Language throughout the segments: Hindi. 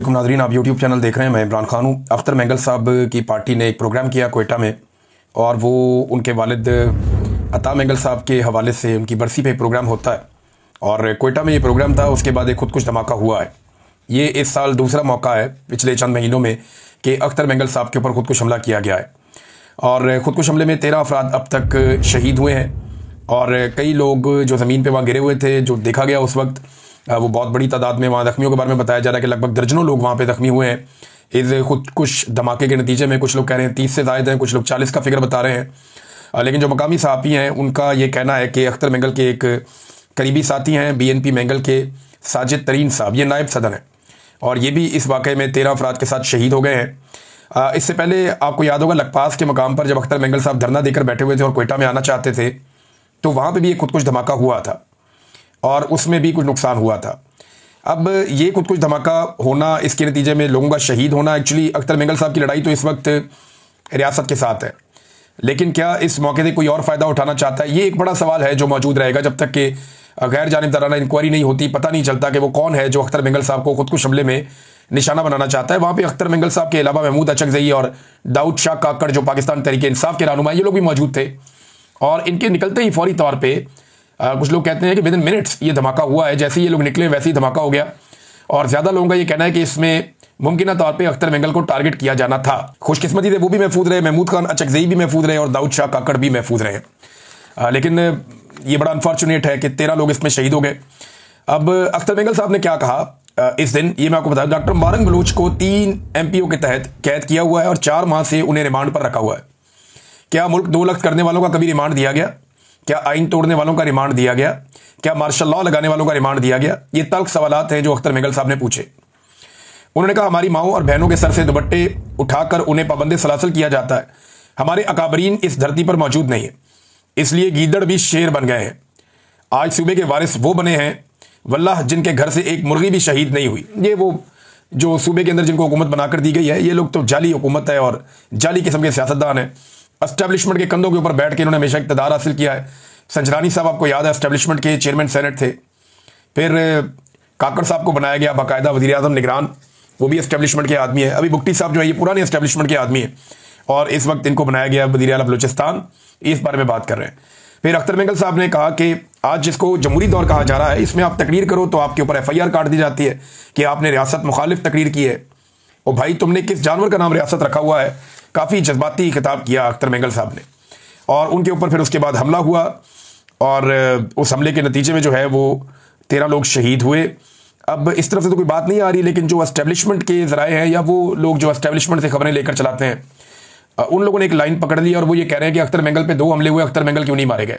नाज़रीन, आप यूट्यूब चैनल देख रहे हैं। मैं इमरान खान हूँ। अख्तर मेंगल साहब की पार्टी ने एक प्रोग्राम किया कोयटा में, और वो उनके वालिद अता मेंगल साहब के हवाले से उनकी बरसी पे प्रोग्राम होता है, और कोयटा में ये प्रोग्राम था। उसके बाद एक खुदकुश धमाका हुआ है। ये इस साल दूसरा मौका है पिछले चंद महीनों में कि अख्तर मेंगल साहब के ऊपर खुदकुश हमला किया गया है, और खुदकुश हमले में 13 अफराद अब तक शहीद हुए हैं, और कई लोग जो ज़मीन पे वहाँ गिरे हुए थे, जो देखा गया उस वक्त वो बहुत बड़ी तादाद में। वहाँ ज़ख्मियों के बारे में बताया जा रहा है कि लगभग दर्जनों लोग वहाँ पे ज़ख्मी हुए हैं इस खुदकुश धमाके के नतीजे में। कुछ लोग कह रहे हैं 30 से ज़ायद हैं, कुछ लोग 40 का फिगर बता रहे हैं। लेकिन जो मकामी सहाफ़ी हैं उनका ये कहना है कि अख्तर मेंगल के एक करीबी साथी हैं BNP मेंगल के साजिद तरीन साहब, ये नायब सदर हैं, और ये भी इस वाक़े में 13 अफराद के साथ शहीद हो गए हैं। इससे पहले आपको याद होगा लखपास के मकाम पर जब अख्तर मेंगल साहब धरना देकर बैठे हुए थे और कोयटा में आना चाहते थे, तो वहाँ पे भी एक खुदकुश धमाका हुआ था, और उसमें भी कुछ नुकसान हुआ था। अब ये खुदकुश धमाका होना, इसके नतीजे में लोगों का शहीद होना, एक्चुअली अख्तर मेंगल साहब की लड़ाई तो इस वक्त रियासत के साथ है, लेकिन क्या इस मौके से कोई और फ़ायदा उठाना चाहता है? ये एक बड़ा सवाल है जो मौजूद रहेगा जब तक कि गैर जानिबदाराना इंक्वायरी नहीं होती। पता नहीं चलता कि वो कौन है जो अख्तर मेंगल साहब को खुदकुश हमले में निशाना बनाना चाहता है। वहाँ पे अख्तर मेंगल साहब के अलावा महमूद अचकज़ई और दाऊद शाह काकड़, जो पाकिस्तान तहरीक इंसाफ के रहनुमा, ये लोग भी मौजूद थे, और इनके निकलते ही फौरी तौर पे कुछ लोग कहते हैं कि विदिन मिनट्स ये धमाका हुआ है। जैसे ही ये लोग निकले वैसे ही धमाका हो गया, और ज़्यादा लोगों का ये कहना है कि इसमें मुमकिन तौर पे अख्तर मेंगल को टारगेट किया जाना था। खुशकिस्मती से वो भी महफूज रहे, महमूद खान अचकज़ई भी महफूज रहे, और दाऊद शाह काकड़ भी महफूज रहे। लेकिन ये बड़ा अनफॉर्चुनेट है कि 13 लोग इसमें शहीद हो गए। अब अख्तर मेंगल साहब ने क्या कहा इस दिन, ये मैं आपको बता दूं। डॉक्टर मुबारक बलूच को 3 MPO के तहत कैद किया हुआ है, और 4 माह से उन्हें रिमांड पर रखा हुआ है। क्या मुल्क 2 लख्त करने वालों का कभी रिमांड दिया गया? क्या आइन तोड़ने वालों का रिमांड दिया गया? क्या मार्शल लॉ लगाने वालों का रिमांड दिया गया? ये तल्ख सवालात हैं जो अख्तर मेंगल साहब ने पूछे। उन्होंने कहा, हमारी माओं और बहनों के सर से दुपट्टे उठाकर उन्हें पाबंद सलासल किया जाता है। हमारे अकाबरीन इस धरती पर मौजूद नहीं है, इसलिए गीदड़ भी शेर बन गए हैं। आज सूबे के वारिस वो बने हैं वल्लाह जिनके घर से एक मुर्गी भी शहीद नहीं हुई। ये वो जो सूबे के अंदर जिनको हुकूमत बनाकर दी गई है, ये लोग तो जाली हुकूमत है और जाली किस्म के सियासतदान हैं। एस्टेब्लिशमेंट के कंधों के ऊपर बैठ के इन्होंने हमेशा इक़्तिदार हासिल किया है। संजरानी साहब आपको याद है एस्टेब्लिशमेंट के चेयरमैन सेनेट थे, फिर काकड़ साहब को बनाया गया बाकायदा वज़ीर आज़म निगरान, वो भी एस्टेब्लिशमेंट के आदमी है। अभी भुट्टी साहब जो है ये पुराने एस्टेब्लिशमेंट के आदमी है, और इस वक्त इनको बनाया गया वज़ीर आला बलूचिस्तान। इस बारे में बात कर रहे हैं। फिर अख्तर मेंगल साहब ने कहा कि आज जिसको जमहूरी दौर कहा जा रहा है, इसमें आप तकरीर करो तो आपके ऊपर FIR काट दी जाती है कि आपने रियासत मुखालिफ तकरीर की है। और भाई तुमने किस जानवर का नाम रियासत रखा हुआ है? काफ़ी जज्बाती खिताब किया अख्तर मेंगल साहब ने, और उनके ऊपर फिर उसके बाद हमला हुआ, और उस हमले के नतीजे में जो है वो 13 लोग शहीद हुए। अब इस तरफ से तो कोई बात नहीं आ रही, लेकिन जो एस्टेब्लिशमेंट के ज़राए हैं या वो लोग जो एस्टेब्लिशमेंट से खबरें लेकर चलाते हैं, उन लोगों ने एक लाइन पकड़ ली, और वो ये कह रहे हैं कि अख्तर मेंगल पे 2 हमले हुए, अख्तर मेंगल क्यों नहीं मारे गए?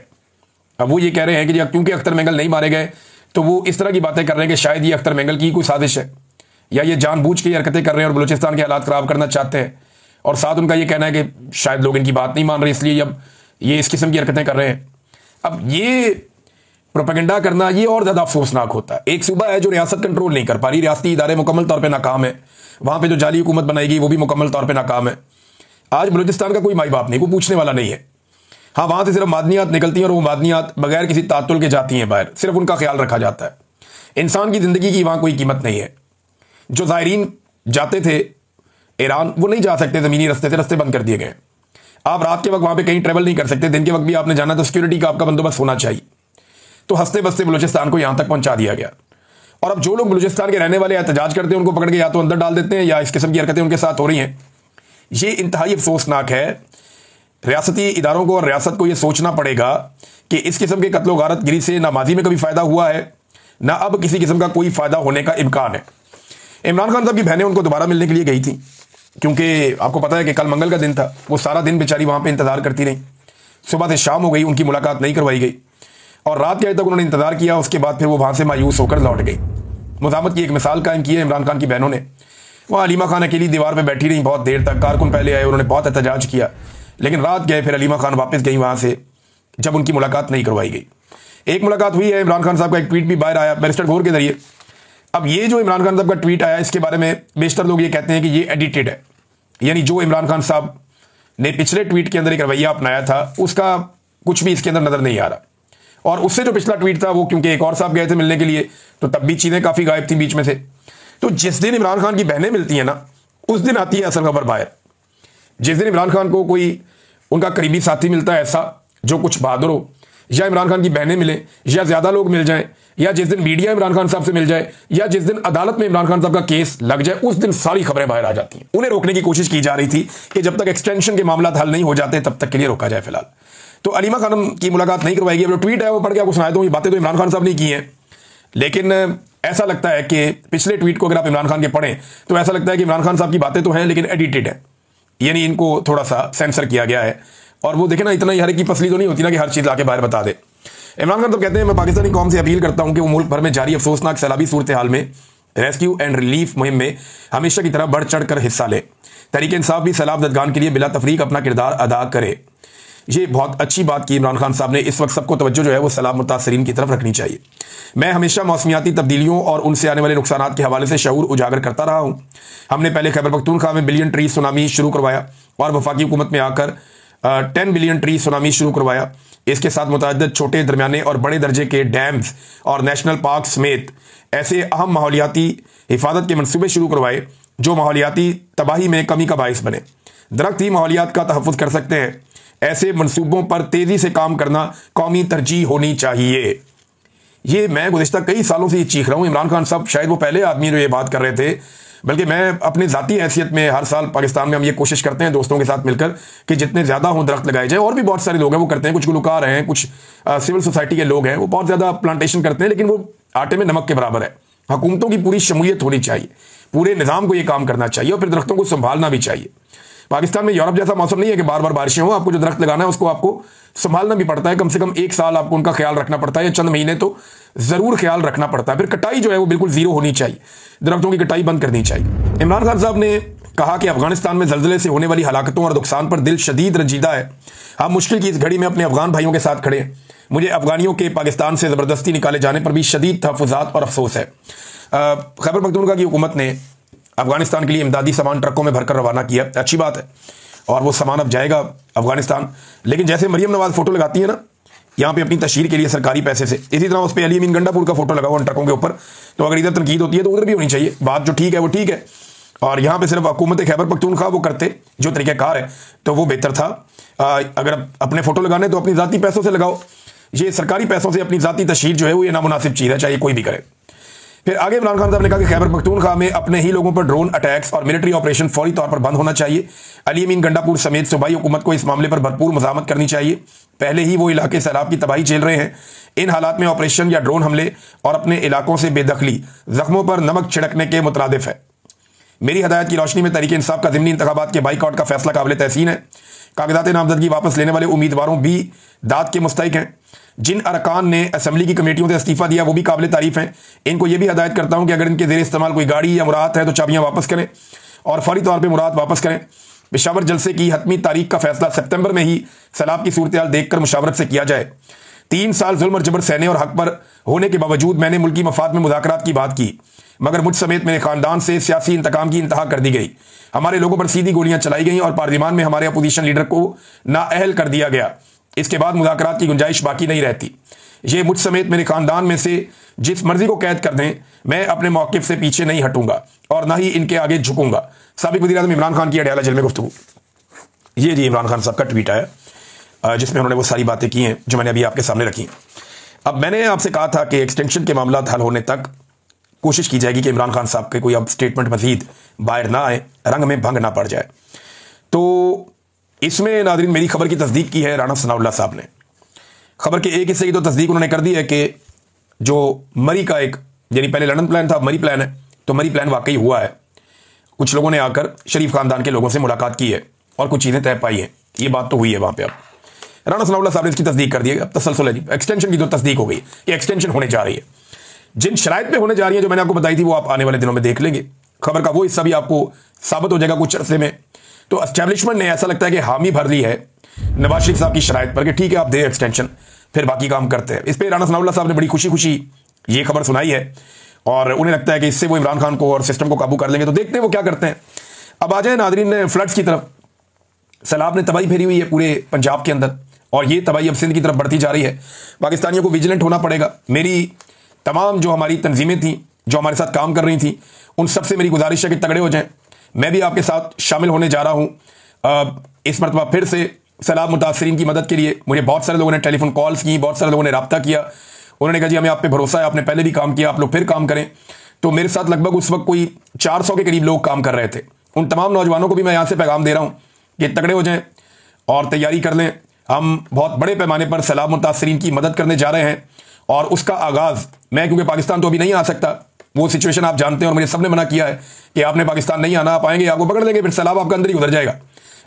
अब वो ये कह रहे हैं कि क्योंकि अख्तर मेंगल नहीं मारे गए, तो वो इस तरह की बातें कर रहे हैं कि शायद ये अख्तर मेंगल की कोई साजिश है, या ये जानबूझ के हरकतें कर रहे हैं और बलूचिस्तान के हालात ख़राब करना चाहते हैं। और साथ उनका ये कहना है कि शायद लोग इनकी बात नहीं मान रहे, इसलिए अब ये इस किस्म की हरकतें कर रहे हैं। अब ये प्रोपेगेंडा करना ये और ज़्यादा अफसोसनाक होता है। एक सूबा है जो रियासत कंट्रोल नहीं कर पा रही, रियासती इदारे मुकम्मल तौर पर नाकाम है, वहाँ पर जो जाली हुकूमत बनाएगी वो भी मुकम्मल तौर पर नाकाम है। आज बलूचिस्तान का कोई माई बाप नहीं, कोई पूछने वाला नहीं है। हाँ, वहाँ से सिर्फ मादनियात निकलती हैं, और वो मादनियात बगैर किसी तातुल के जाती हैं बाहर, सिर्फ उनका ख्याल रखा जाता है। इंसान की ज़िंदगी की वहाँ कोई कीमत नहीं है। जो ज़ायरीन जाते थे ईरान, वो नहीं जा सकते ज़मीनी रास्ते से, रास्ते बंद कर दिए गए। आप रात के वक्त वहाँ पे कहीं ट्रैवल नहीं कर सकते, दिन के वक्त भी आपने जाना तो सिक्योरिटी का आपका बंदोबस्त होना चाहिए। तो हंसते बसते बलूचिस्तान को यहाँ तक पहुँचा दिया गया, और अब जो लोग बलूचिस्तान के रहने वाले एहतजाज करते हैं उनको पकड़ के या तो अंदर डाल देते हैं, या इस किस्म की हरकतें उनके साथ हो रही हैं। ये इंतहाई अफसोसनाक है। रियासती इदारों को और रियासत को यह सोचना पड़ेगा कि इस किस्म के कत्लो गारत गिरी से ना माजी में कभी फ़ायदा हुआ है, ना अब किसी किस्म का कोई फ़ायदा होने का इम्कान है। इमरान खान साहब की बहनें उनको दोबारा मिलने के लिए गई थी, क्योंकि आपको पता है कि कल मंगल का दिन था। वो सारा दिन बेचारी वहाँ पे इंतज़ार करती रही, सुबह से शाम हो गई, उनकी मुलाकात नहीं करवाई गई, और रात के तक उन्होंने इंतज़ार किया। उसके बाद फिर वो वहाँ से मायूस होकर लौट गई। मुज़ाहमत की एक मिसाल कायम की है इमरान खान की बहनों ने। वहाँ अलीमा खान अकेली दीवार पर बैठी रही बहुत देर तक। कारकुन पहले आए, उन्होंने बहुत एहतजाज किया, लेकिन रात गए, फिर अलीमा खान वापस गई वहाँ से, जब उनकी मुलाकात नहीं करवाई गई। एक मुलाकात हुई है, इमरान खान साहब का एक ट्वीट भी बाहर आया बैरिस्टर गौर के जरिए। अब ये जो इमरान खान साहब का ट्वीट आया, इसके बारे में बेशतर लोग ये कहते हैं कि ये एडिटेड है, यानी जो इमरान खान साहब ने पिछले ट्वीट के अंदर एक रवैया अपनाया था उसका कुछ भी इसके अंदर नज़र नहीं आ रहा। और उससे जो पिछला ट्वीट था वो क्योंकि एक और साहब गए थे मिलने के लिए, तो तब भी चीज़ें काफ़ी गायब थी बीच में से। तो जिस दिन इमरान खान की बहनें मिलती हैं ना, उस दिन आती है असल खबर बाहर। जिस दिन इमरान खान को कोई उनका करीबी साथी मिलता है ऐसा जो कुछ बहादुर हो, या इमरान खान की बहनें मिले, या ज्यादा लोग मिल जाएं, या जिस दिन मीडिया इमरान खान साहब से मिल जाए, या जिस दिन अदालत में इमरान खान साहब का केस लग जाए, उस दिन सारी खबरें बाहर आ जाती हैं। उन्हें रोकने की कोशिश की जा रही थी कि जब तक एक्सटेंशन के मामला हल नहीं हो जाते तब तक के लिए रोका जाए फिलहाल। तो अलीमा खानम की मुलाकात नहीं करवाएगी। अब जो ट्वीट है वो पढ़ के आपको सुनाया दूं, ये बातें तो इमरान खान साहब ने की हैं, लेकिन ऐसा लगता है कि पिछले ट्वीट को अगर आप इमरान खान के पढ़ें तो ऐसा लगता है कि इमरान खान साहब की बातें तो हैं लेकिन एडिटेड है, यानी इनको थोड़ा सा सेंसर किया गया है। और वो देखे ना, इतना ही हर की पसली तो नहीं होती ना कि हर चीज लाके बाहर बता दे। इमरान खान तो कहते हैं, मैं पाकिस्तानी कौम से अपील करता हूं कि वो मुल्क भर में जारी अफसोसनाक सैलाबी सूरत हाल में रेस्क्यू एंड रिलीफ मुहिम में हमेशा की तरह बढ़ चढ़ कर हिस्सा ले। तहरीक इंसाफ भी सैलाब ददगान के लिए बिला तफरीक अपना किरदार अदा करे। ये बहुत अच्छी बात की इमरान खान साहब ने। इस वक्त सबको तवज्जो जो है वो सैलाब मुतासरीन की तरफ रखनी चाहिए। मैं हमेशा मौसमियाती तब्दीलियों और उनसे आने वाले नुकसान के हवाले से शऊर उजागर करता रहा हूँ। हमने पहले खैबर पख्तूनख्वा में बिलियन ट्री सुनामी शुरू करवाया और वफाकी हुकूमत में आकर 10 बिलियन ट्री सुनामी शुरू करवाया। इसके साथ मुतअद्दिद छोटे, दरमियाने और बड़े दर्जे के डैम्स और नेशनल पार्क समेत ऐसे अहम माहौलियाती हिफाजत के मनसूबे शुरू करवाए जो माहौलियाती तबाही में कमी का बायस बने। दरख्त ही माहौलियात का तहफ़्फ़ुज़ कर सकते हैं। ऐसे मनसूबों पर तेजी से काम करना कौमी तरजीह होनी चाहिए। ये मैं गुज़िश्ता कई सालों से ये चीख रहा हूँ। इमरान खान साहब शायद वो पहले आदमी जो ये बात कर रहे थे, बल्कि मैं अपनी ज़ाती हैसियत में हर साल पाकिस्तान में हम ये कोशिश करते हैं दोस्तों के साथ मिलकर कि जितने ज़्यादा हों दरख्त लगाए जाए। और भी बहुत सारे लोग हैं वो करते हैं, कुछ गुलकार हैं, कुछ सिविल सोसाइटी के लोग हैं, वो बहुत ज़्यादा प्लांटेशन करते हैं, लेकिन वो आटे में नमक के बराबर है। हुकूमतों की पूरी शमूलियत होनी चाहिए, पूरे निज़ाम को ये काम करना चाहिए और फिर दरख्तों को संभालना भी चाहिए। पाकिस्तान में यूरोप जैसा मौसम नहीं है कि बार बार बारिशें हो। आपको जो दरख्त लगाना है उसको आपको संभालना भी पड़ता है। कम से कम 1 साल आपको उनका ख्याल रखना पड़ता है, या चंद महीने तो जरूर ख्याल रखना पड़ता है। फिर कटाई जो है वो बिल्कुल जीरो होनी चाहिए, दरख्तों की कटाई बंद करनी चाहिए। इमरान खान साहब ने कहा कि अफगानिस्तान में जल्जले से होने वाली हलाकतों और नुकसान पर दिल शदीद रंजीदा है। हम मुश्किल की इस घड़ी में अपने अफगान भाइयों के साथ खड़े हैं। मुझे अफगानियों के पाकिस्तान से ज़बरदस्ती निकाले जाने पर भी शदीद तहफ़्फ़ुज़ात और अफसोस है। खैबर पख्तूनख्वा की हुकूमत ने अफगानिस्तान के लिए इमदादी सामान ट्रकों में भरकर रवाना किया, अच्छी बात है, और वो सामान अब जाएगा अफगानिस्तान। लेकिन जैसे मरियम नवाज फोटो लगाती है ना यहाँ पे अपनी तशहीर के लिए सरकारी पैसे से, इसी तरह उस पर अली अमीन गंडापुर का फोटो लगा हुआ उन ट्रकों के ऊपर। तो अगर इधर तनकीद होती है तो उधर भी होनी चाहिए। बात जो ठीक है वो ठीक है, और यहाँ पे सिर्फ हुकूमत खैबर पख्तूनख्वा वो करते जो तरीक़ाकार है तो वो बेहतर था। अगर अपने फोटो लगाने तो अपनी ज़ाती पैसों से लगाओ। ये सरकारी पैसों से अपनी ज़ाती तशहीर जो है वो ये नामुनासिब चीज़ है, चाहे कोई भी करे। फिर आगे इमरान खान साहब ने कहा कि खैबर पख्तूनख्वा में अपने ही लोगों पर ड्रोन अटैक्स और मिलिट्री ऑपरेशन फौरी तौर पर बंद होना चाहिए। अली अमीन गंडापुर समेत सूबाई हुकूमत को इस मामले पर भरपूर मज़ामत करनी चाहिए। पहले ही वो इलाके सैलाब की तबाही झेल रहे हैं। इन हालात में ऑपरेशन या ड्रोन हमले और अपने इलाकों से बेदखली जख्मों पर नमक छिड़कने के मुतरादिफ है। मेरी हदायत की रोशनी में तहरीक इंसाफ का ज़िमनी इंतखाबात के बाइकआउट का फैसला काबिल तहसीन है। कागजात नामजदगी वापस लेने वाले उम्मीदवारों भी दाद के मुस्तहिक हैं। जिन अरकान ने असम्बली की कमेटियों से इस्तीफा दिया वो भी काबिल तारीफ हैं। इनको ये भी हदायत करता हूँ कि अगर इनके ज़ेर इस्तेमाल कोई गाड़ी या मुराद है तो चाबियाँ वापस करें और फौरी तौर पर मुराद वापस करें। पेशावर जलसे की हतमी तारीख का फैसला सितंबर में ही सैलाब की सूरत हाल देखकर मुशावरत से किया जाए। 3 साल जुल्म और जबर सहने और हक पर होने के बावजूद मैंने मुल्की मफाद में मुज़ाकरात की बात की, मगर मुझ समेत मेरे खानदान से सियासी इंतकाम की इंतहा कर दी गई। हमारे लोगों पर सीधी गोलियां चलाई गई और पार्लियामान में हमारे अपोजिशन लीडर को नाअहल कर दिया गया। इसके बाद मुज़ाकरात की गुंजाइश बाकी नहीं रहती। ये मुझ समेत मेरे खानदान में से जिस मर्जी को कैद कर दें, मैं अपने मौक़िफ़ से पीछे नहीं हटूंगा और ना ही इनके आगे झुकूंगा। साबिक़ वज़ीर-ए-आज़म इमरान खान की अडयाला जेल में गुफ्तगू। ये जी इमरान खान साहब का ट्वीट आया जिसमें उन्होंने वो सारी बातें की हैं जो मैंने अभी आपके सामने रखी। अब मैंने आपसे कहा था कि एक्सटेंशन के मामला हल होने तक कोशिश की जाएगी कि इमरान खान साहब के कोई अब स्टेटमेंट मजीद बाहर ना आए, रंग में भंग ना पड़ जाए। तो इसमें नाज़रीन मेरी खबर की तस्दीक की है राना सनाउल्लाह साहब ने। खबर के एक हिस्से की तो तस्दीक उन्होंने कर दी है कि जो मरी का एक, यानी पहले लंदन प्लान था, मरी प्लान है, तो मरी प्लान वाकई हुआ है। कुछ लोगों ने आकर शरीफ खानदान के लोगों से मुलाकात की है और कुछ चीज़ें तय पाई हैं। ये बात तो हुई है वहाँ पे। अब राना सनाउल्लाह साहब ने इसकी तस्दीक कर दी है। अब तसलसल है जी, एक्सटेंशन की तो तस्दीक हो गई कि एक्सटेंशन होने जा रही है। जिन शराइत पे होने जा रही है जो मैंने आपको बताई थी वो आप आने वाले दिनों में देख लेंगे। खबर का वो हिस्सा भी आपको साबित हो जाएगा कुछ अरसे में। तो एस्टैब्लिशमेंट ने ऐसा लगता है कि हामी भर ली है नवाज शरीफ साहब की शराइत पर कि ठीक है आप दे एक्सटेंशन, फिर बाकी काम करते हैं। इस पर राना सनाउल्लाह साहब ने बड़ी खुशी खुशी ये खबर सुनाई है और उन्हें लगता है कि इससे वो इमरान खान को और सिस्टम को काबू कर लेंगे। तो देखते हैं वो क्या करते हैं। अब आ जाए नादरीन फ्लड्स की तरफ। सैलाब ने तबाही फेरी हुई है पूरे पंजाब के अंदर और ये तबाही अब सिंध की तरफ बढ़ती जा रही है। पाकिस्तानियों को विजिलेंट होना पड़ेगा। मेरी तमाम जो हमारी तंजीमें थी जो हमारे साथ काम कर रही थी, उन सबसे मेरी गुजारिश है कि तगड़े हो जाएं। मैं भी आपके साथ शामिल होने जा रहा हूं इस मरतबा फिर से सैलाब मुतासरीन की मदद के लिए। मुझे बहुत सारे लोगों ने टेलीफोन कॉल्स की, बहुत सारे लोगों ने रब्ता किया। उन्होंने कहा जी हमें आप पे भरोसा है, आपने पहले भी काम किया, आप लोग फिर काम करें। तो मेरे साथ लगभग उस वक्त कोई 400 के करीब लोग काम कर रहे थे। उन तमाम नौजवानों को भी मैं यहाँ से पैगाम दे रहा हूँ कि तगड़े हो जाएं और तैयारी कर लें। हम बहुत बड़े पैमाने पर सैलाब मुतासरीन की मदद करने जा रहे हैं और उसका आगाज़ मैं, क्योंकि पाकिस्तान तो अभी नहीं आ सकता, वो सिचुएशन आप जानते हैं और मुझे सबने मना किया है कि आपने पाकिस्तान नहीं आना, आप आएंगे आपको पकड़ लेंगे, फिर सैलाब आपका अंदर ही उधर जाएगा।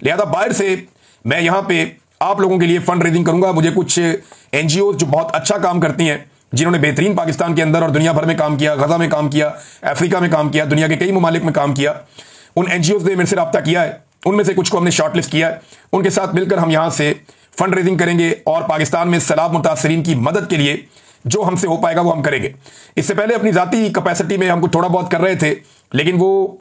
लिहाजा बाहर से मैं यहाँ पे आप लोगों के लिए फंड रेजिंग करूंगा। मुझे कुछ NGO जो बहुत अच्छा काम करती हैं, जिन्होंने बेहतरीन पाकिस्तान के अंदर और दुनिया भर में काम किया, गजा में काम किया, अफ्रीका में काम किया, दुनिया के कई ममालिक में काम किया, उन NGOs ने मेरे से रब्ता किया है। उनमें से कुछ को हमने शॉर्टलिस्ट किया है। उनके साथ मिलकर हम यहाँ से फंड रेजिंग करेंगे और पाकिस्तान में सैलाब मुतासरीन की मदद के लिए जो हमसे हो पाएगा वो हम करेंगे। इससे पहले अपनी जाती कैपेसिटी में हम कुछ थोड़ा बहुत कर रहे थे, लेकिन वो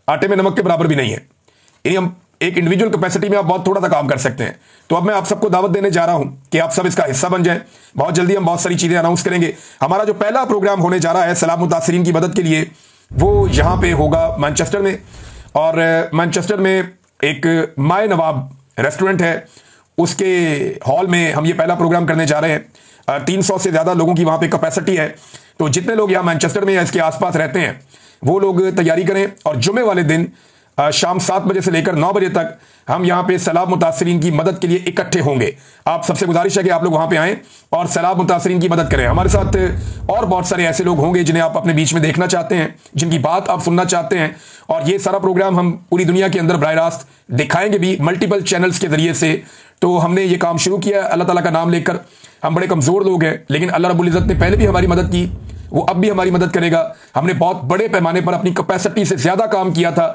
आटे में नमक के बराबर भी नहीं है। यानी हम एक इंडिविजुअल कैपेसिटी में आप बहुत थोड़ा सा काम कर सकते हैं। तो अब मैं आप सबको दावत देने जा रहा हूं कि आप सब इसका हिस्सा बन जाएं। बहुत जल्दी हम बहुत सारी चीजें अनाउंस करेंगे। हमारा जो पहला प्रोग्राम होने जा रहा है सैलाब मुतासरीन की मदद के लिए, वो यहां पे होगा मैनचेस्टर में। और मैनचेस्टर में एक माए नवाब रेस्टोरेंट है, उसके हॉल में हम ये पहला प्रोग्राम करने जा रहे हैं। 300 से ज्यादा लोगों की वहां पे कैपेसिटी है। तो जितने लोग यहाँ मैनचेस्टर में या इसके आसपास रहते हैं वो लोग तैयारी करें और जुमे वाले दिन शाम 7 बजे से लेकर 9 बजे तक हम यहाँ पे सैलाब मुतासरीन की मदद के लिए इकट्ठे होंगे। आप सबसे गुजारिश है कि आप लोग वहां पे आएं और सैलाब मुतासरीन की मदद करें। हमारे साथ और बहुत सारे ऐसे लोग होंगे जिन्हें आप अपने बीच में देखना चाहते हैं, जिनकी बात आप सुनना चाहते हैं। और ये सारा प्रोग्राम हम पूरी दुनिया के अंदर बराह रास्त दिखाएंगे भी मल्टीपल चैनल्स के जरिए से। तो हमने ये काम शुरू किया है अल्लाह ताला का नाम लेकर। हम बड़े कमजोर लोग हैं, लेकिन अल्लाह रब्बुल इज़्ज़त ने पहले भी हमारी मदद की, वो अब भी हमारी मदद करेगा। हमने बहुत बड़े पैमाने पर अपनी कैपेसिटी से ज्यादा काम किया था।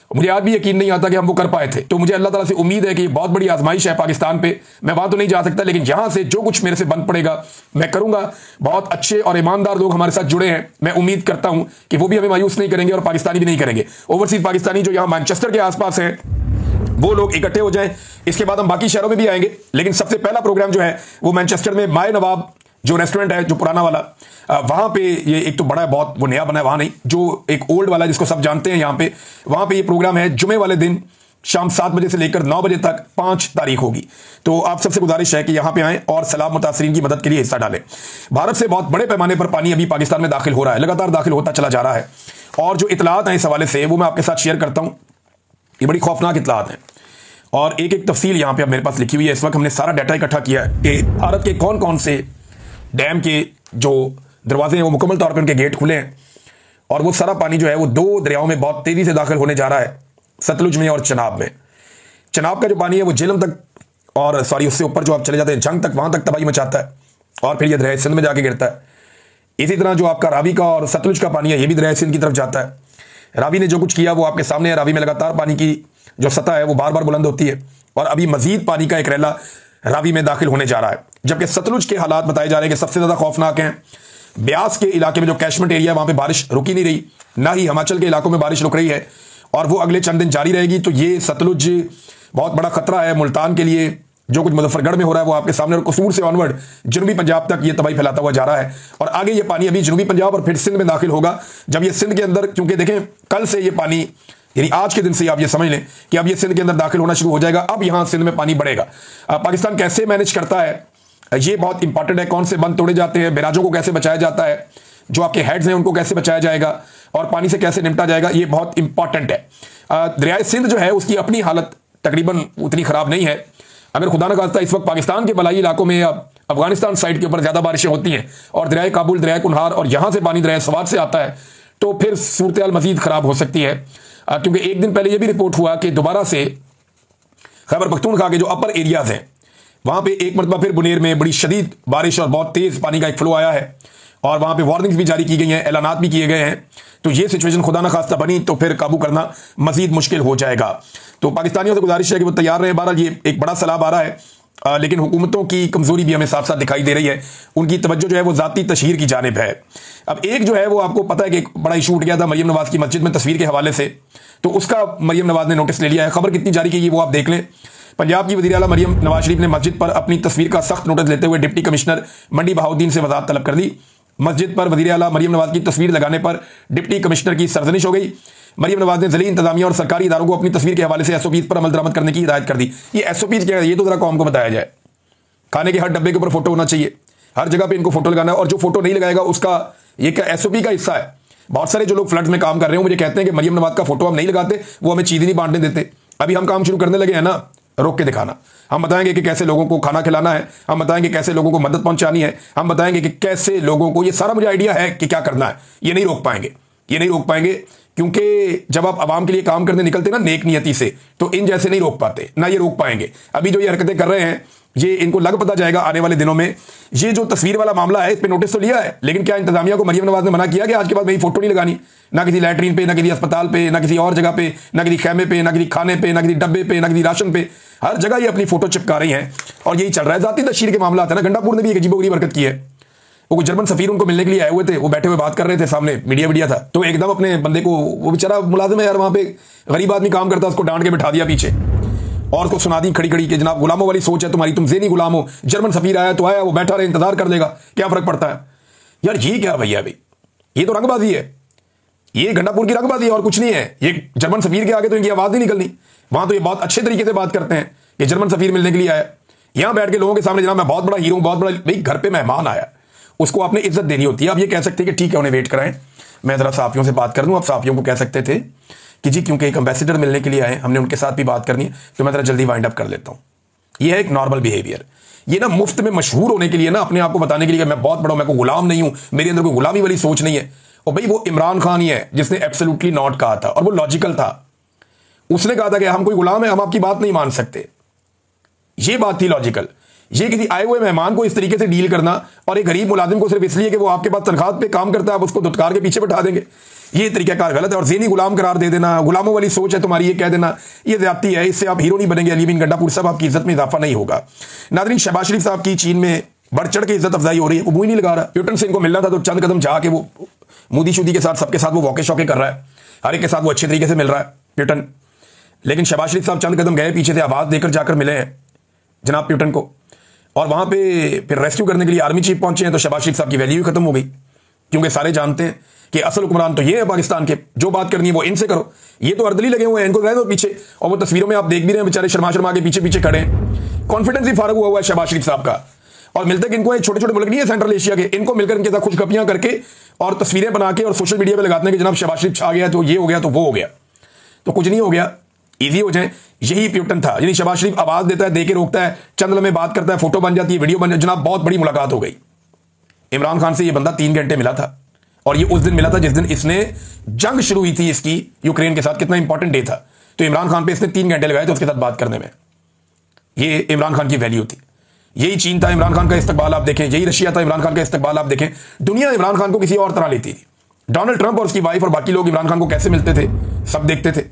मुझे आज भी यकीन नहीं आता कि हम वो कर पाए थे। तो मुझे अल्लाह ताला से उम्मीद है कि ये बहुत बड़ी आजमाइश है पाकिस्तान पे। मैं वहां तो नहीं जा सकता, लेकिन यहां से जो कुछ मेरे से बन पड़ेगा मैं करूंगा। बहुत अच्छे और ईमानदार लोग हमारे साथ जुड़े हैं। मैं उम्मीद करता हूं कि वो भी हमें मायूस नहीं करेंगे और पाकिस्तानी भी नहीं करेंगे। ओवरसीज पाकिस्तानी जो यहाँ मैनचेस्टर के आसपास है वो लोग इकट्ठे हो जाएं। इसके बाद हम बाकी शहरों में भी आएंगे, लेकिन सबसे पहला प्रोग्राम जो है वो मैनचेस्टर में माए नवाब जो रेस्टोरेंट है, जो पुराना वाला, वहां पे ये एक तो बड़ा है बहुत, वो नया बना है वहां नहीं, जो एक ओल्ड वाला जिसको सब जानते हैं यहाँ पे, वहां पे ये प्रोग्राम है। जुमे वाले दिन शाम 7 बजे से लेकर 9 बजे तक 5 तारीख होगी। तो आप सबसे गुजारिश है कि यहाँ पे आएं और सैलाब मुतासरीन की मदद के लिए हिस्सा डालें। भारत से बहुत बड़े पैमाने पर पानी अभी पाकिस्तान में दाखिल हो रहा है, लगातार दाखिल होता चला जा रहा है। और जो इतलात हैं इस हवाले से वो मैं आपके साथ शेयर करता हूँ। ये बड़ी खौफनाक इतलात हैं और एक एक तफसील यहाँ पे अब मेरे पास लिखी हुई है। इस वक्त हमने सारा डाटा इकट्ठा किया है कि भारत के कौन कौन से डैम के जो दरवाजे हैं वो मुकम्मल तौर पर उनके गेट खुले हैं और वो सारा पानी जो है वो 2 दरियाओं में बहुत तेजी से दाखिल होने जा रहा है, सतलुज में और चनाब में। चनाब का जो पानी है वो झेलम तक और उससे ऊपर जो आप चले जाते हैं जंग तक, वहां तक तबाही मचाता है और फिर ये दरिया सिंध में जाके गिरता है। इसी तरह जो आपका रावी का और सतलुज का पानी है ये भी दरिया सिंध की तरफ जाता है। रावी ने जो कुछ किया वो आपके सामने है। रावी में लगातार पानी की जो सतह है वो बार बार बुलंद होती है और अभी मजीद पानी का एक रैला रावी में दाखिल होने जा रहा है। जबकि सतलुज के हालात बताए जा रहे हैं कि सबसे ज्यादा खौफनाक हैं। ब्यास के इलाके में जो कैशमेंट एरिया है वहां पे बारिश रुकी नहीं रही, ना ही हिमाचल के इलाकों में बारिश रुक रही है और वो अगले चंद दिन जारी रहेगी। तो ये सतलुज बहुत बड़ा खतरा है मुल्तान के लिए। जो कुछ मुजफ्फरगढ़ में हो रहा है वो आपके सामने, और कसूर से ऑनवर्ड जनूबी पंजाब तक ये तबाही फैलाता हुआ जा रहा है और आगे ये पानी अभी जनूबी पंजाब और फिर सिंध में दाखिल होगा। जब ये सिंध के अंदर, क्योंकि देखें कल से ये पानी, यानी आज के दिन से आप ये समझ लें कि अब ये सिंध के अंदर दाखिल होना शुरू हो जाएगा। अब यहां सिंध में पानी बढ़ेगा। पाकिस्तान कैसे मैनेज करता है ये बहुत इंपॉर्टेंट है। कौन से बंद तोड़े जाते हैं, बैराजों को कैसे बचाया जाता है, जो आपके हेड्स हैं उनको कैसे बचाया जाएगा और पानी से कैसे निपटा जाएगा, ये बहुत इंपॉर्टेंट है। दरियाए सिंध जो है उसकी अपनी हालत तकरीबन उतनी खराब नहीं है। अगर खुदा न खास्ता इस वक्त पाकिस्तान के बलाई इलाकों में या अफगानिस्तान साइड के ऊपर ज्यादा बारिशें होती हैं और दरियाए काबुल, दरियाए कुनहार और यहां से पानी दरियाए सवात से आता है तो फिर सूरत हाल मजीद खराब हो सकती है। क्योंकि एक दिन पहले यह भी रिपोर्ट हुआ कि दोबारा से खैबर पख्तूनख्वा के जो अपर एरियाज हैं वहां पे एक मरतबा फिर बुनेर में बड़ी शदीद बारिश और बहुत तेज पानी का एक फ्लो आया है और वहां पे वार्निंग्स भी जारी की गई हैं, ऐलानात भी किए गए हैं। तो ये सिचुएशन खुदा ना खास्ता बनी तो फिर काबू करना मजीद मुश्किल हो जाएगा। तो पाकिस्तानियों से गुजारिश है कि वो तैयार रहे। बहरहाल ये एक बड़ा सैलाब आ रहा है, लेकिन हुकूमतों की कमजोरी भी हमें साफ साफ दिखाई दे रही है। उनकी तवज्जो जो है वो जाती तशहीर की जानिब है। अब एक जो है वो आपको पता है कि एक बड़ा इशू उठ गया था मरियम नवाज की मस्जिद में तस्वीर के हवाले से, तो उसका मरियम नवाज ने नोटिस ले लिया है। खबर कितनी जारी की वो आप देख लें। पंजाब की वज़ीर आला मरियम नवाज शरीफ ने मस्जिद पर अपनी तस्वीर का सख्त नोटिस लेते हुए डिप्टी कमिश्नर मंडी बहाउद्दीन से वजाहत तलब कर दी। मस्जिद पर वज़ीर आला मरियम नवाज की तस्वीर लगाने पर डिप्टी कमिश्नर की सरजनिश हो गई। मरियम नवाज ने ज़िली इंतजामिया और सरकारी इदारों को अपनी तस्वीर के हवाले से एसओपीज़ पर अमल दरामद करने की हिदायत कर दी। ये एसओपीज़ क्या है ये तो जरा कौम को बताया जाए। खाने के हर डब्बे के ऊपर फोटो होना चाहिए, हर जगह पे इनको फोटो लगाना है, और जो फोटो नहीं लगाएगा उसका ये क्या एसओपी का हिस्सा है। बहुत सारे जो लोग फ्लड्स में काम कर रहे हैं मुझे कहते हैं कि मरियम नवाज का फोटो हम नहीं लगाते, वो हमें चीज़ नहीं बांटने देते। अभी हम काम शुरू करने लगे हैं ना, रोक के दिखाना। हम बताएंगे कि कैसे लोगों को खाना खिलाना है, हम बताएंगे कैसे लोगों को मदद पहुंचानी है, हम बताएंगे कि कैसे लोगों को, ये सारा मुझे आइडिया है कि क्या करना है। ये नहीं रोक पाएंगे, ये नहीं रोक पाएंगे, क्योंकि जब आप आवाम के लिए काम करने निकलते ना नेक नियति से, तो इन जैसे नहीं रोक पाते, ना ये रोक पाएंगे। अभी जो ये हरकतें कर रहे हैं ये इनको लग पता जाएगा आने वाले दिनों में। ये जो तस्वीर वाला मामला है इस पे नोटिस तो लिया है, लेकिन क्या इंतजामिया को मरियम नवाज ने मना किया कि आज के बाद मेरी फोटो नहीं लगानी, ना किसी लैटरीन पे, ना किसी अस्पताल पे, ना किसी और जगह पे, ना किसी खैमे पे, ना किसी खाने पे, ना किसी डब्बे पे, ना किसी राशन पे, हर जगह ये अपनी फोटो चिपका रही हैं और यही चल रहा है। जाती तशहीर के मामला आता है ना। गंडापुर ने भी एक अजीबोगरीब हरकत की है। वो जर्मन सफीर उनको मिलने के लिए आए हुए थे, वो बैठे हुए बात कर रहे थे, सामने मीडिया था, तो एकदम अपने बंदे को, वो बेचारा मुलाजिम है यार वहां पे, गरीब आदमी काम करता है, उसको डांट के बिठा दिया पीछे और उसको सुना दी खड़ी खड़ी कि जनाब गुलामों वाली सोच है तुम्हारी, तुम ज़ेनी गुलाम हो। जर्मन सफीर आया तो आया, वो बैठा रहे, इंतजार कर लेगा, क्या फर्क पड़ता है यार। ये क्या भैया भाई, ये तो रंगबाजी है, ये गंडापुर की रंगबाजी है और कुछ नहीं है। ये जर्मन सफीर के आगे तो इनकी आवाज नहीं निकलनी। वहां तो ये बहुत अच्छे तरीके से बात करते हैं कि जर्मन सफीर मिलने के लिए आया, यहां बैठ के लोगों के सामने जनाब मैं बहुत बड़ा हीरो हूं, बहुत बड़ा। भाई घर पे मेहमान आया, उसको आपने इज्जत देनी होती है। आप ये कह सकते हैं कि ठीक है उन्हें वेट कराएं, मैं जरा साफियों से बात कर दूं। आप साफियों को कह सकते थे कि जी क्योंकि एक एम्बेसडर मिलने के लिए आए, हमने उनके साथ भी बात करनी है, तो मैं जरा जल्दी वाइंड अप कर लेता हूं। यह है एक नॉर्मल बिहेवियर। ये ना मुफ्त में मशहूर होने के लिए ना, अपने आप को बताने के लिए मैं बहुत बड़ा हूं, मैं कोई गुलाम नहीं हूं, मेरे अंदर कोई गुलामी वाली सोच नहीं है। और भाई वो इमरान खान ही है जिसने एब्सोल्युटली नॉट कहा था, और वो लॉजिकल था। उसने कहा था कि हम कोई गुलाम है, हम आपकी बात नहीं मान सकते। ये बात थी लॉजिकल। ये किसी आए हुए मेहमान को इस तरीके से डील करना, और एक गरीब मुलाजिम को सिर्फ इसलिए कि वो आपके पास तनख्वाह पे काम करता है आप उसको धुतकार के पीछे बैठा देंगे, ये तरीकाकार गलत है। और ज़ेनी गुलाम करार दे देना, गुलामों वाली सोच है तुम्हारी, ये कह देना, ये ज्यादती है। इससे आप हीरो नहीं बनेंगे। अली बिन गंडापुर साहब आपकी इज्जत में इजाफा नहीं होगा। नाज़रीन, शहबाज शरीफ साहब की चीन में बढ़ चढ़ के इज्जत अफजाई हो रही है। वो मुंह ही नहीं लगा रहा। प्यूटन से इनको मिलना था तो चंद कदम जाके वो मोदी शूदी के साथ सबके साथ वो वॉके शॉके कर रहा है, हर एक के साथ वो अच्छे तरीके से मिल रहा है प्यूटन। लेकिन शहबाज शरीफ साहब चंद कदम गए पीछे से, आवाज देकर जाकर मिले हैं जनाब प्यूटन को, और वहां पे फिर रेस्क्यू करने के लिए आर्मी चीफ पहुंचे हैं। तो शहबाज शरीफ साहब की वैल्यू खत्म हो गई, क्योंकि सारे जानते हैं कि असल हुक्मरान तो ये है पाकिस्तान के, जो बात करनी है वो इनसे करो। ये तो अर्दली लगे हुए हैं, इनको रह दो पीछे। और वो तस्वीरों में आप देख भी रहे हैं बेचारे शर्मा शर्मा के पीछे पीछे खड़े हैं। कॉन्फिडेंस ही फारग हुआ है शहबाज शरीफ साहब का। और मिलते कि इनको छोटे छोटे मुल्क नहीं है सेंट्रल एशिया के, इनको मिलकर इनके साथ खुशखपियां करके और तस्वीरें बना के और सोशल मीडिया पे लगाते हैं कि जनाब शहबाज शरीफ छा गया, तो ये हो गया, तो वो हो गया, तो कुछ नहीं हो गया, इजी हो जाए। यही प्यूटन था। यानी शहबाज शरीफ आवाज देता है, देके रोकता है, चंद लम्हे बात करता है, फोटो बन जाती है, वीडियो बन जाती है। जनाब बहुत बड़ी मुलाकात हो गई। इमरान खान से ये बंदा 3 घंटे मिला था, और ये उस दिन मिला था जिस दिन इसने जंग शुरू हुई थी इसकी यूक्रेन के साथ। कितना इंपॉर्टेंट डे था। तो इमरान खान पे इसने 3 घंटे लगाए थे उसके साथ बात करने में। ये इमरान खान की वैल्यू थी। यही चीन था इमरान खान का इस्तकबाल आप देखें, यही रशिया था इमरान खान का इस्तकबाल आप देखें। दुनिया इमरान खान को किसी और तरह लेती थी। डोनाल्ड ट्रंप और उसकी वाइफ और बाकी लोग इमरान खान को कैसे मिलते थे सब देखते थे।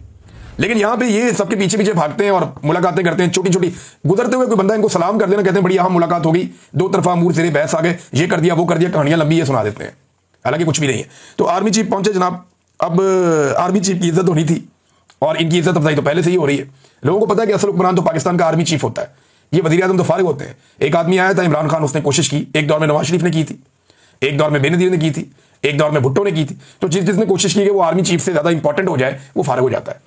लेकिन यहां पे ये सबके पीछे पीछे भागते हैं और मुलाकातें करते हैं। छोटी छोटी गुजरते हुए कोई बंदा इनको सलाम कर देना, कहते हैं बड़ी अहम मुलाकात होगी, 2 तरफा अमूर सिरे बहस आ गए, ये कर दिया वो कर दिया, कहानियां लंबी है सुना देते हैं, हालांकि कुछ भी नहीं है। तो आर्मी चीफ पहुंचे जनाब। अब आर्मी चीफ की इज्जत होनी थी, और इनकी इज्जत अफजाई तो पहले से ही हो रही है। लोगों को पता है कि असल हुक्मरान तो पाकिस्तान का आर्मी चीफ होता है, ये वज़ीर आज़म तो फारिग होते हैं। एक आदमी आया था इमरान खान, उसने कोशिश की, एक दौर में नवाज शरीफ ने की थी, एक दौर में बेनजीर ने की थी, एक दौर में भुट्टो ने की थी। तो जिसने कोशिश की कि वो आर्मी चीफ से ज्यादा इंपॉर्टेंट हो जाए, वो फारिग हो जाता है।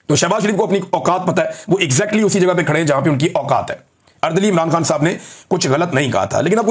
तो शहबाज शरीफ को अपनी औकात पता है, वो एग्जैक्टली उसी जगह पे खड़े हैं जहां पे उनकी औकात है। अर्दली इमरान खान साहब ने कुछ गलत नहीं कहा था, लेकिन अब